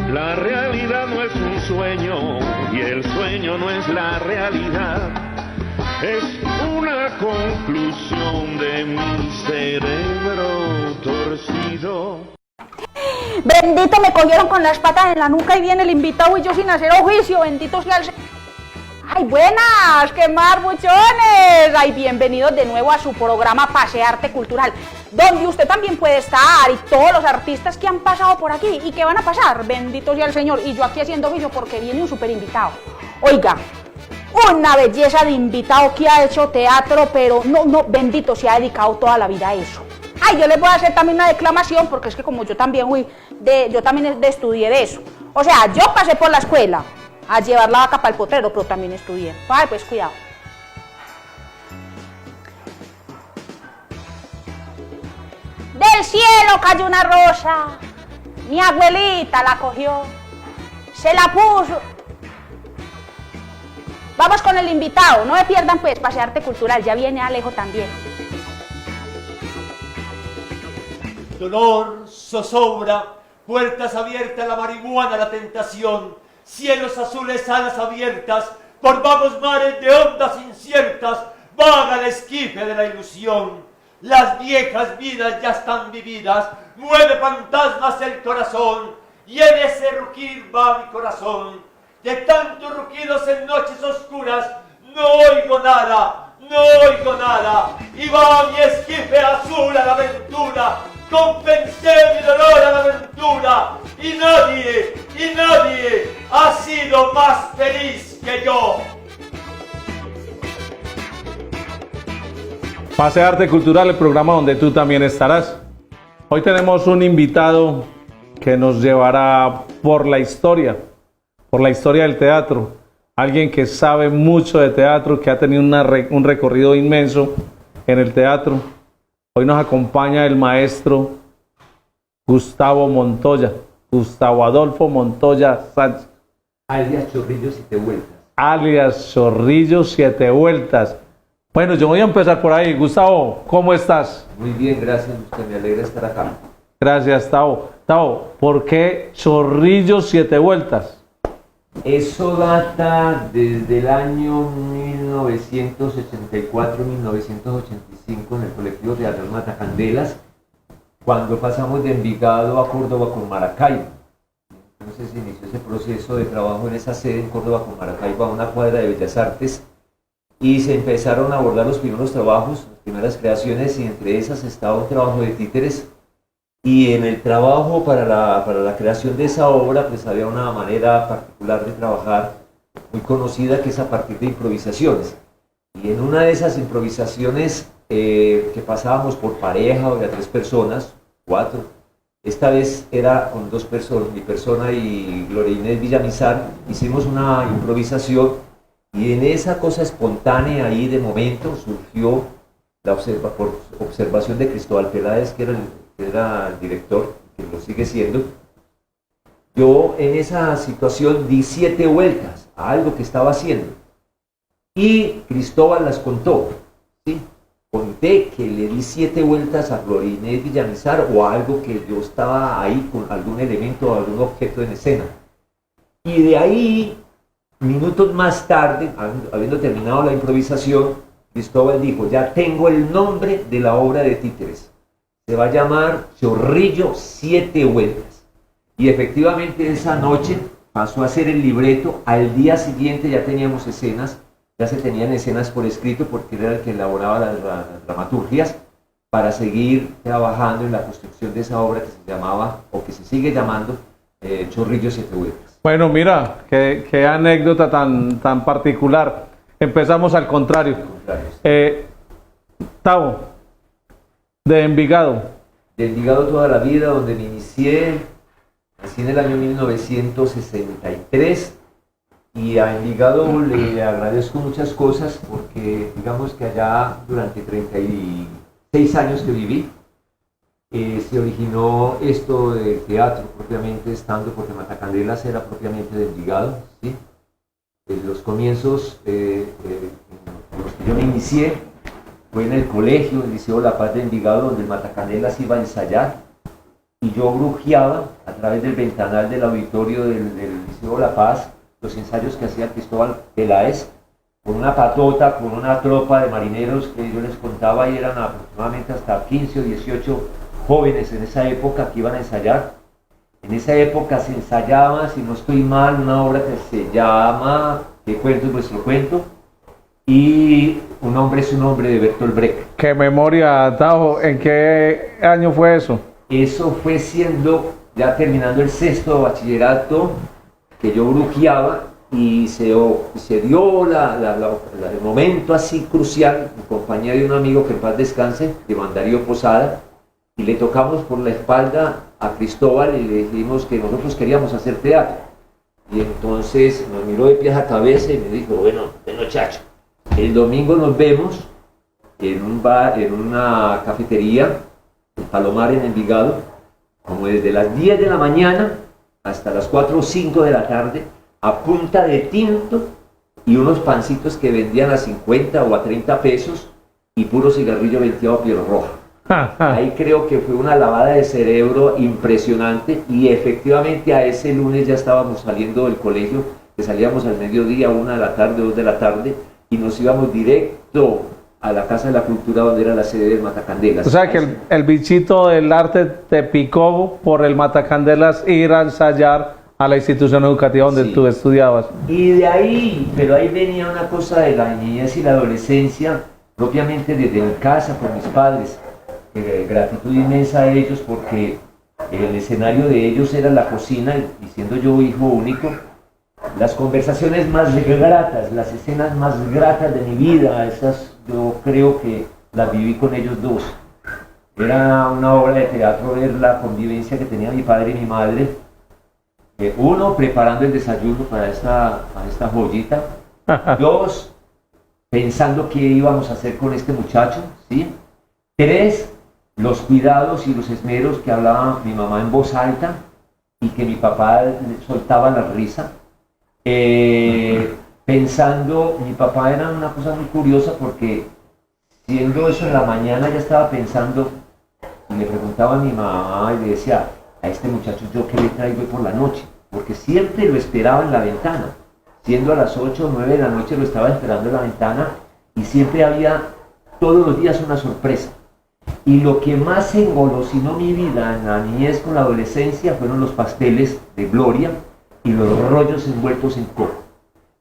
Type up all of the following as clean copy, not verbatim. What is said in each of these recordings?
La realidad no es un sueño y el sueño no es la realidad. Es una conclusión de mi cerebro torcido. Bendito, me cogieron con las patas en la nuca y viene el invitado y yo sin hacer oficio. Bendito sea el Señor. ¡Ay, buenas! ¡Qué marbuchones! ¡Ay, bienvenidos de nuevo a su programa Pasearte Cultural! Donde usted también puede estar y todos los artistas que han pasado por aquí y que van a pasar. Bendito sea el Señor. Y yo aquí haciendo oficio porque viene un super invitado. Oiga, una belleza de invitado que ha hecho teatro, pero no, bendito, se ha dedicado toda la vida a eso. Ay, yo les voy a hacer también una declamación porque es que como yo también estudié de eso. O sea, yo pasé por la escuela a llevar la vaca para el potrero, pero también estudié. Ay, pues cuidado. Del cielo cayó una rosa, mi abuelita la cogió, se la puso. Vamos con el invitado, no me pierdan pues, Pasearte Cultural, ya viene Alejo también. Dolor, zozobra, puertas abiertas, la marihuana, la tentación, cielos azules, alas abiertas, por vagos mares de ondas inciertas, vaga el esquife de la ilusión. Las viejas vidas ya están vividas, mueve fantasmas el corazón, y en ese rugir va mi corazón. De tantos rugidos en noches oscuras, no oigo nada, y va mi esquife azul a la aventura, compensé mi dolor a la aventura, y nadie ha sido más feliz que yo. Pasearte Cultural, el programa donde tú también estarás. Hoy tenemos un invitado que nos llevará por la historia del teatro. Alguien que sabe mucho de teatro, que ha tenido un recorrido inmenso en el teatro. Hoy nos acompaña el maestro Gustavo Adolfo Montoya Sánchez. Alias Chorrillo Siete Vueltas. Alias Chorrillo Siete Vueltas. Bueno, yo voy a empezar por ahí. Gustavo, ¿cómo estás? Muy bien, gracias. Usted me alegra estar acá. Gracias, Tavo. Tavo, ¿por qué Chorrillo Siete Vueltas? Eso data desde el año 1984-1985 en el colectivo teatral Matacandelas, cuando pasamos de Envigado a Córdoba con Maracaibo. Entonces inició ese proceso de trabajo en esa sede en Córdoba con Maracaibo, a una cuadra de Bellas Artes, y se empezaron a abordar los primeros trabajos, las primeras creaciones, y entre esas estaba un trabajo de títeres. Y en el trabajo para la creación de esa obra, pues había una manera particular de trabajar, muy conocida, que es a partir de improvisaciones. Y en una de esas improvisaciones que pasábamos por pareja o de a 3 personas, 4, esta vez era con 2 personas, mi persona y Gloria Inés Villamizar, hicimos una improvisación, y en esa cosa espontánea ahí de momento surgió por observación de Cristóbal Peláez, que era el director, que lo sigue siendo. Yo en esa situación di 7 vueltas a algo que estaba haciendo, y Cristóbal las contó, ¿sí? Conté que le di 7 vueltas a Gloria Inés Villamizar, o a algo que yo estaba ahí con algún elemento o algún objeto en escena. Y de ahí, minutos más tarde, habiendo terminado la improvisación, Cristóbal dijo: ya tengo el nombre de la obra de títeres. Se va a llamar Chorrillo Siete Vueltas. Y efectivamente esa noche pasó a ser el libreto. Al día siguiente ya teníamos escenas, ya se tenían escenas por escrito, porque él era el que elaboraba las dramaturgias, para seguir trabajando en la construcción de esa obra que se llamaba, o que se sigue llamando, Chorrillo Siete Vueltas. Bueno, mira, qué anécdota tan particular. Empezamos al contrario. Tavo, de Envigado. De Envigado toda la vida, donde me inicié, nací en el año 1963, y a Envigado le agradezco muchas cosas, porque digamos que allá durante 36 años que viví, se originó esto del teatro propiamente estando, porque Matacandelas era propiamente de Envigado, ¿sí? En los comienzos en los que yo me inicié fue en el colegio, el Liceo La Paz de Envigado, donde el Matacandelas iba a ensayar, y yo brujeaba a través del ventanal del auditorio del Liceo La Paz los ensayos que hacía Cristóbal Peláez con una patota, con una tropa de marineros que yo les contaba, y eran aproximadamente hasta 15 o 18 jóvenes en esa época que iban a ensayar. En esa época se ensayaba, si no estoy mal, una obra que se llama ¿Qué cuento es vuestro cuento? Y Un hombre es un hombre, de Bertolt Brecht. Qué memoria, Tajo. ¿En qué año fue eso? Eso fue siendo, ya terminando el sexto bachillerato, que yo brujeaba, y se dio el momento así crucial, en compañía de un amigo que en paz descanse, de Darío Posada, y le tocamos por la espalda a Cristóbal y le dijimos que nosotros queríamos hacer teatro. Y entonces nos miró de pies a cabeza y me dijo, bueno, chacho, el domingo nos vemos en un bar, en una cafetería, el Palomar en Envigado, como desde las 10 de la mañana hasta las 4 o 5 de la tarde, a punta de tinto y unos pancitos que vendían a 50 o a 30 pesos y puro cigarrillo venteado a piel roja. Ahí creo que fue una lavada de cerebro impresionante, y efectivamente a ese lunes ya estábamos saliendo del colegio, que salíamos al mediodía, 1 de la tarde, 2 de la tarde, y nos íbamos directo a la Casa de la Cultura, donde era la sede del Matacandelas. O sea que el bichito del arte te picó por el Matacandelas ir a ensayar a la institución educativa donde Sí. tú estudiabas. Y de ahí, pero ahí venía una cosa de la niñez y la adolescencia, propiamente desde mi casa, con mis padres. Gratitud inmensa a ellos, porque el escenario de ellos era la cocina, y siendo yo hijo único, las conversaciones más gratas, las escenas más gratas de mi vida, esas yo creo que las viví con ellos dos. Era una obra de teatro ver la convivencia que tenía mi padre y mi madre. Uno, preparando el desayuno para esta joyita. Dos, pensando qué íbamos a hacer con este muchacho, ¿sí? Tres, los cuidados y los esmeros que hablaba mi mamá en voz alta y que mi papá soltaba la risa. Pensando, mi papá era una cosa muy curiosa, porque siendo eso en la mañana ya estaba pensando, y le preguntaba a mi mamá y le decía, a este muchacho yo qué le traigo por la noche, porque siempre lo esperaba en la ventana, siendo a las 8 o 9 de la noche lo estaba esperando en la ventana, y siempre había todos los días una sorpresa. Y lo que más engolosinó mi vida en la niñez con la adolescencia fueron los pasteles de Gloria y los rollos envueltos en coco.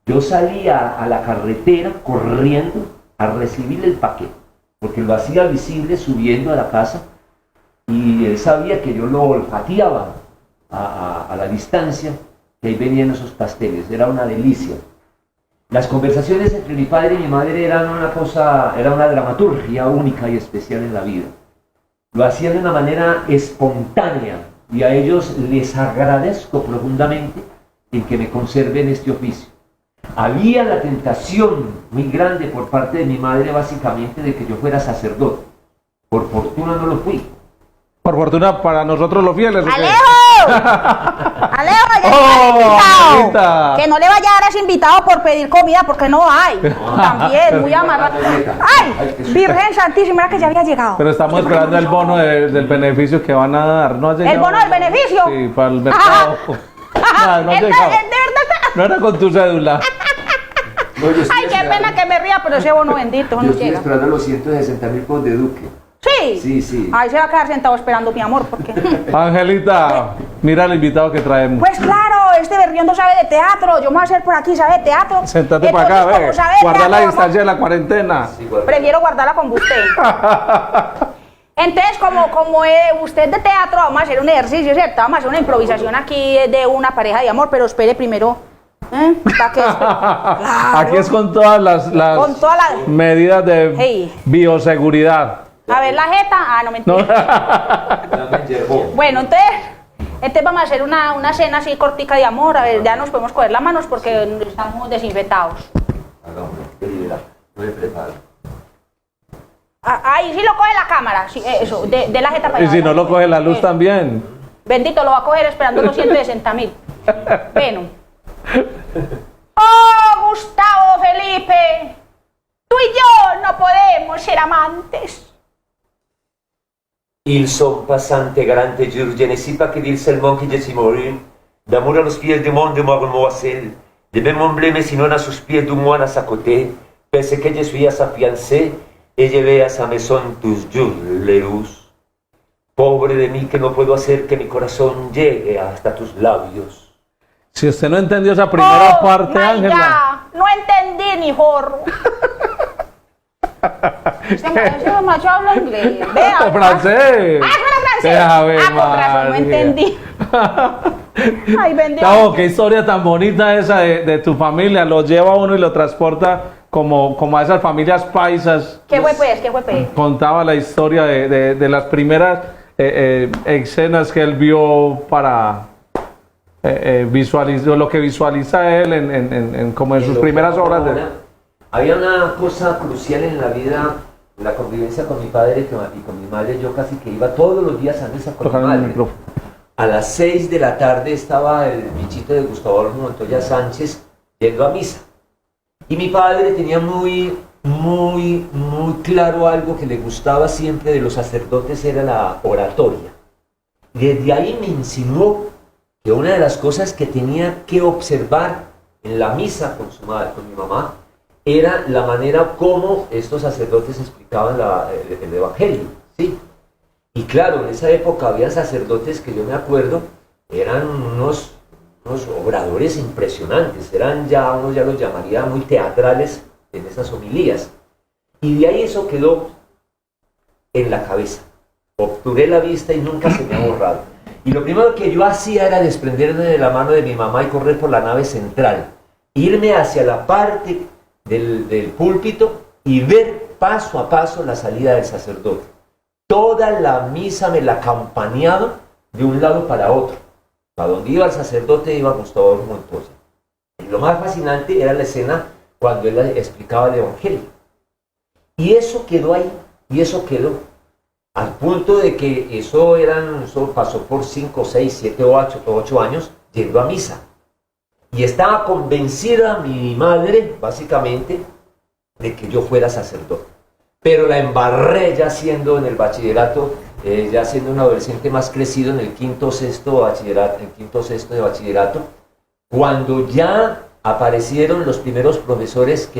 Yo salía a la carretera corriendo a recibir el paquete, porque lo hacía visible subiendo a la casa, y él sabía que yo lo olfateaba a la distancia, que ahí venían esos pasteles. Era una delicia. Las conversaciones entre mi padre y mi madre eran una cosa, era una dramaturgia única y especial en la vida. Lo hacían de una manera espontánea, y a ellos les agradezco profundamente en que me conserven este oficio. Había la tentación muy grande por parte de mi madre, básicamente, de que yo fuera sacerdote. Por fortuna no lo fui. Por fortuna para nosotros los fieles. ¿o qué? ¡Alejo! ¡Alejo, ya ¡Oh, invitado! Angelita! Que no le vaya a dar a ese invitado por pedir comida, porque no hay. También, muy amarrado. ¡Ay! Virgen Santísima, era que ya había llegado. Pero estamos esperando el bono del beneficio que van a dar. ¿No ha llegado? ¿El bono del beneficio? Sí, para el mercado. No ha ¿Es de llegado. verdad? No era con tu cédula. No, yo estoy Ay, qué esperando- pena que me ría, pero ese bono bendito Yo no estoy llega. esperando los 160.000 pesos de Duque. Sí. Sí, sí. Ahí se va a quedar sentado esperando mi amor, porque... Angelita, mira el invitado que traemos. Pues claro, este berriondo sabe de teatro. Yo me voy a hacer por aquí, sabe de teatro. Sentate para acá, Entonces, ve. como sabe de Guarda la teatro, distancia de la cuarentena. Sí, igual. prefiero guardarla con usted. Entonces, como usted es de teatro, vamos a hacer un ejercicio, ¿cierto? Vamos a hacer una improvisación aquí de una pareja de amor, pero espere primero. ¿Para qué? Claro. Aquí es con todas las Con todas las- medidas de Hey. bioseguridad. A ver la jeta. Ah, no mentira. Dame yerbón. Bueno, entonces vamos a hacer una cena así cortica de amor. A ver, ya nos podemos coger las manos porque estamos desinfectados. Hagamos, querida, no me preparo. Ahí sí lo coge la cámara. Sí, eso, de la jeta para Y allá. si no lo coge la luz también. Bendito, lo va a coger esperando los 160.000. Bueno. ¡Oh, Gustavo Felipe! Tú y yo no podemos ser amantes. Ils sont pas intégrante, je ne sais pas que dire seulement que je suis mourir. D'amour à los pieds du monde, moi, mademoiselle. De même emblème, sinon à sus pieds du moine à sa côté. Pense que je suis à sa fiancée et je vais à sa maison tous jours, les luz. Pobre de mí que no puedo hacer que mi corazón llegue hasta tus labios. Si usted no entendió esa primera parte, my Ángela. God, no entendí ni jorro. Ese macho habla inglés. Vea, Francés. Ah, bueno, francés. Deja ver, Con razón, no María. entendí. Ay, bendito. Tavo, qué historia tan bonita esa de tu familia. Lo lleva uno y lo transporta como a esas familias paisas. ¿Qué fue pues? ¿Qué fue pues? Contaba la historia de las primeras escenas que él vio para visualizar lo que visualiza él como en sus primeras obras. Había una cosa crucial en la vida, la convivencia con mi padre y con mi madre. Yo casi que iba todos los días a misa con mi Tocar el madre. micrófono. A las 6 de la tarde estaba el bichito de Gustavo Adolfo Montoya Sánchez yendo a misa. Y mi padre tenía muy claro algo que le gustaba siempre de los sacerdotes, era la oratoria. Desde ahí me insinuó que una de las cosas que tenía que observar en la misa con su madre, con mi mamá, era la manera como estos sacerdotes explicaban el Evangelio, ¿sí? Y claro, en esa época había sacerdotes que yo me acuerdo, eran unos obradores impresionantes, uno ya los llamaría muy teatrales en esas homilías. Y de ahí eso quedó en la cabeza. Obturé la vista y nunca se me ha borrado. Y lo primero que yo hacía era desprenderme de la mano de mi mamá y correr por la nave central, irme hacia la parte del púlpito y ver paso a paso la salida del sacerdote. Toda la misa me la campaneaba de un lado para otro. Para donde iba el sacerdote iba Gustavo Adolfo Montoya. Y lo más fascinante era la escena cuando él explicaba el Evangelio. Y eso quedó ahí, y eso quedó. Al punto de que eso pasó por 5, 6, 7 o 8 años yendo a misa. Y estaba convencida mi madre, básicamente, de que yo fuera sacerdote. Pero la embarré ya siendo en el bachillerato, ya siendo un adolescente más crecido en el quinto sexto de bachillerato, cuando ya aparecieron los primeros profesores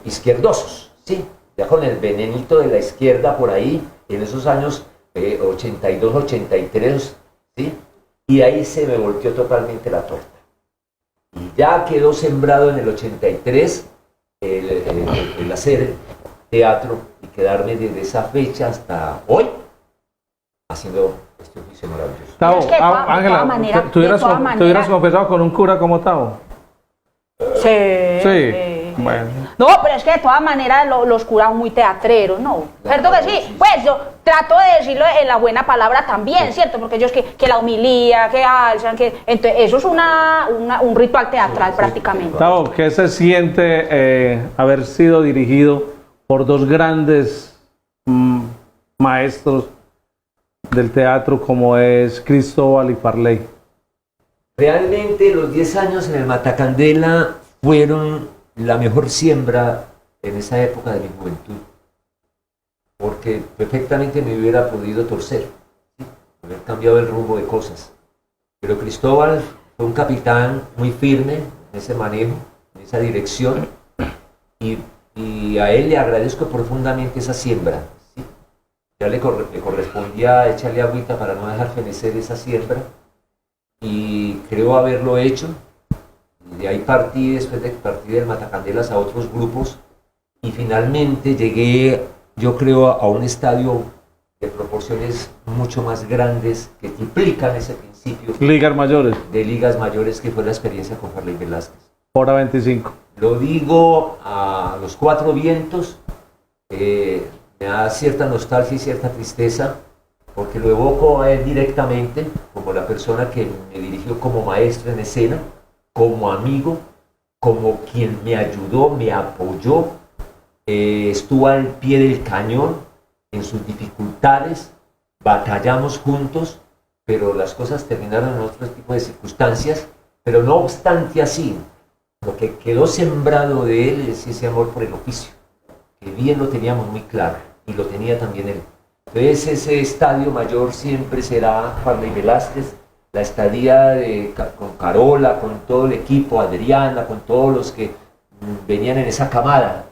izquierdosos, ¿sí? Ya con el venenito de la izquierda por ahí, en esos años 82, 83, ¿sí? Y ahí se me volteó totalmente la torta. Y ya quedó sembrado en el 83 el hacer teatro y quedarme desde esa fecha hasta hoy haciendo este oficio maravilloso. Tavo, Es que, de todas Ángela, maneras, ¿tú hubieras de todas maneras- te hubieras confesado con un cura como Tavo? Sí. Bueno. No, pero es que de todas maneras los curas muy teatreros, ¿no? ¿Cierto que sí? Pues yo trato de decirlo en la buena palabra también, ¿cierto? Porque ellos que la homilía, que alzan, entonces eso es un ritual teatral prácticamente. Tavo, ¿qué se siente haber sido dirigido por dos grandes maestros del teatro como es Cristóbal y Farley? Realmente los 10 años en el Matacandela fueron la mejor siembra en esa época de mi juventud, porque perfectamente me hubiera podido torcer, ¿sí? Haber cambiado el rumbo de cosas. Pero Cristóbal fue un capitán muy firme en ese manejo, en esa dirección, y a él le agradezco profundamente esa siembra, ¿sí? Ya le correspondía echarle agüita para no dejar fenecer esa siembra, y creo haberlo hecho. Y de ahí partí, después de que partí del Matacandelas a otros grupos, y finalmente llegué, yo creo, a un estadio de proporciones mucho más grandes que triplican ese principio Ligas mayores, de ligas mayores que fue la experiencia con Farley Velázquez. hora 25. Lo digo a los cuatro vientos, me da cierta nostalgia y cierta tristeza, porque lo evoco a él directamente como la persona que me dirigió como maestro en escena, como amigo, como quien me ayudó, me apoyó, estuvo al pie del cañón en sus dificultades, batallamos juntos, pero las cosas terminaron en otro tipo de circunstancias, pero no obstante así, lo que quedó sembrado de él es ese amor por el oficio, que bien lo teníamos muy claro, y lo tenía también él. Entonces ese estadio mayor siempre será Farley Velázquez, la estadía con Carola, con todo el equipo, Adriana, con todos los que venían en esa camada,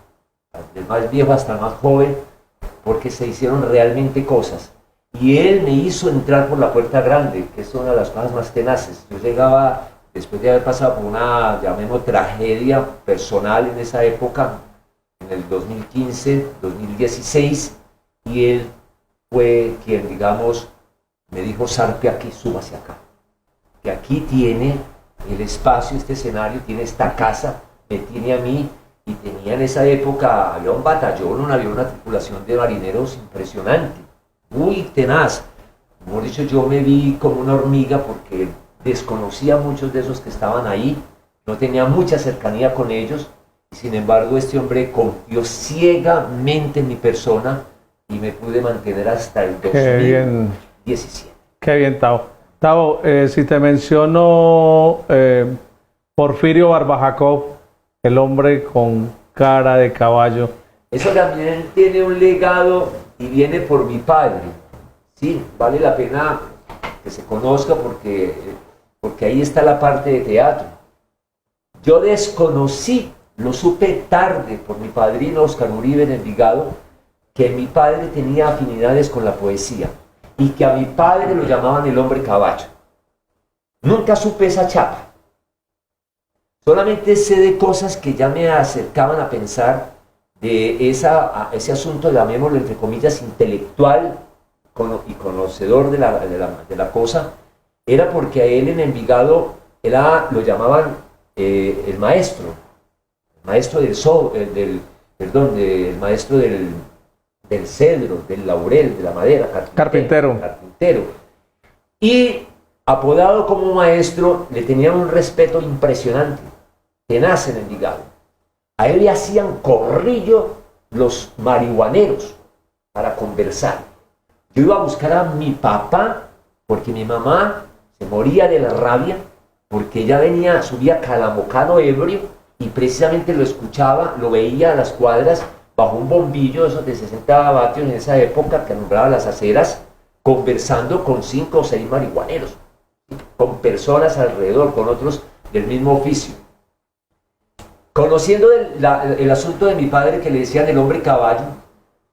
del más viejo hasta el más joven, porque se hicieron realmente cosas. Y él me hizo entrar por la puerta grande, que es una de las cosas más tenaces. Yo llegaba, después de haber pasado por una, llamémoslo, tragedia personal en esa época, en el 2015, 2016, y él fue quien, digamos, me dijo: Sarpe, aquí, súbase acá, que aquí tiene el espacio, este escenario, tiene esta casa, me tiene a mí. Y tenía en esa época, había un batallón, había una tripulación de marineros impresionante, muy tenaz. Como dicho, yo me vi como una hormiga porque desconocía a muchos de esos que estaban ahí, no tenía mucha cercanía con ellos, y sin embargo este hombre confió ciegamente en mi persona y me pude mantener hasta el 2017. Qué bien, Tavo. Tavo, si te menciono Porfirio Barbajacó, el hombre con cara de caballo. Eso también tiene un legado y viene por mi padre. Sí, vale la pena que se conozca porque ahí está la parte de teatro. Yo desconocí, lo supe tarde por mi padrino Oscar Uribe en Envigado, que mi padre tenía afinidades con la poesía y que a mi padre lo llamaban el hombre caballo. Nunca supe esa chapa. Solamente sé de cosas que ya me acercaban a pensar de ese asunto, llamémoslo entre comillas, intelectual y conocedor de la cosa. Era porque a él en Envigado lo llamaban el maestro del maestro del cedro, del laurel, de la madera, carpintero. Y apodado como maestro, le tenían un respeto impresionante, tenaz en Envigado. A él le hacían corrillo los marihuaneros para conversar. Yo iba a buscar a mi papá porque mi mamá se moría de la rabia porque ella subía calamocado ebrio y precisamente lo escuchaba, lo veía a las cuadras bajo un bombillo, esos de 60 vatios en esa época que alumbraba las aceras, conversando con 5 o 6 marihuaneros, con personas alrededor, con otros del mismo oficio. Conociendo el asunto de mi padre que le decían el hombre caballo,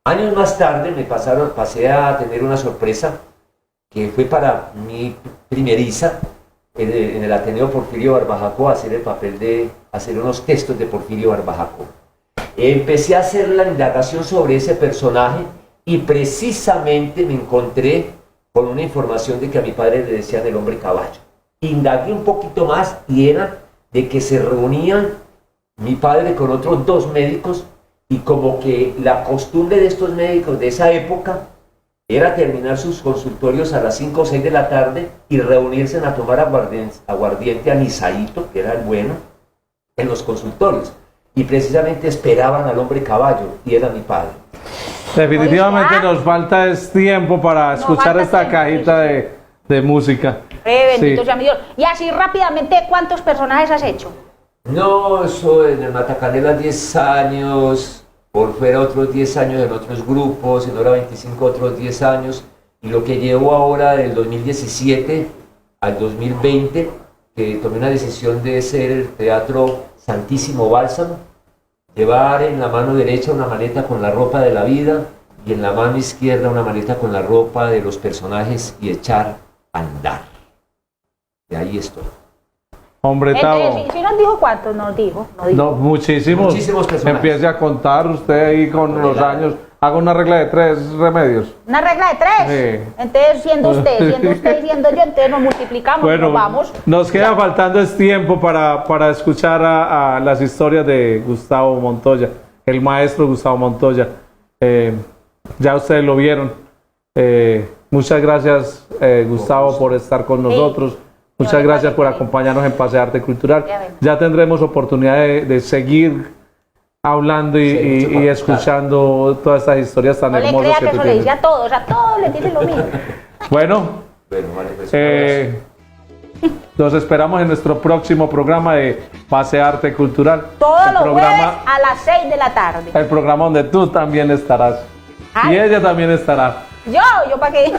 años más tarde pasé a tener una sorpresa que fue para mi primeriza en el Ateneo Porfirio Barbajacó, hacer el papel de hacer unos textos de Porfirio Barbajacó. Empecé a hacer la indagación sobre ese personaje y precisamente me encontré con una información de que a mi padre le decían el hombre caballo. Indagué un poquito más y era de que se reunían mi padre con otros 2 médicos y como que la costumbre de estos médicos de esa época era terminar sus consultorios a las 5 o 6 de la tarde y reunirse a tomar aguardiente anisadito, que era el bueno, en los consultorios. Y precisamente esperaban al hombre caballo y era mi padre. Definitivamente nos falta tiempo para escuchar esta cajita de música. Bendito sea mi Dios. Y así rápidamente, ¿cuántos personajes has hecho? No, eso en el Matacanelas 10 años, por fuera otros 10 años en otros grupos, en Hora 25 otros 10 años, y lo que llevo ahora del 2017 al 2020, que tomé una decisión de ser el Teatro Santísimo Bálsamo, llevar en la mano derecha una maleta con la ropa de la vida y en la mano izquierda una maleta con la ropa de los personajes y echar a andar. Y ahí estoy. Hombre, Tavo. Si nos dijo cuántos, nos dijo. No, muchísimos personajes. Empiece a contar usted ahí con los años. Haga una regla de 3 remedios. ¿Una regla de 3? Sí. Entonces, siendo usted y siendo yo, entonces nos multiplicamos, bueno, nos vamos. Nos queda faltando tiempo para escuchar a las historias de Gustavo Montoya, el maestro Gustavo Montoya. Ya ustedes lo vieron. Muchas gracias, Gustavo, por estar con nosotros. Muchas gracias por acompañarnos en Pasearte Cultural. Ya tendremos oportunidad de seguir hablando y escuchando todas estas historias tan hermosas. No le crea que eso le dice a todos le dice lo mismo. Bueno, los esperamos en nuestro próximo programa de Pasearte Cultural. Todos los jueves a las 6 de la tarde. El programa donde tú también estarás. Y ella también estará. Yo para qué.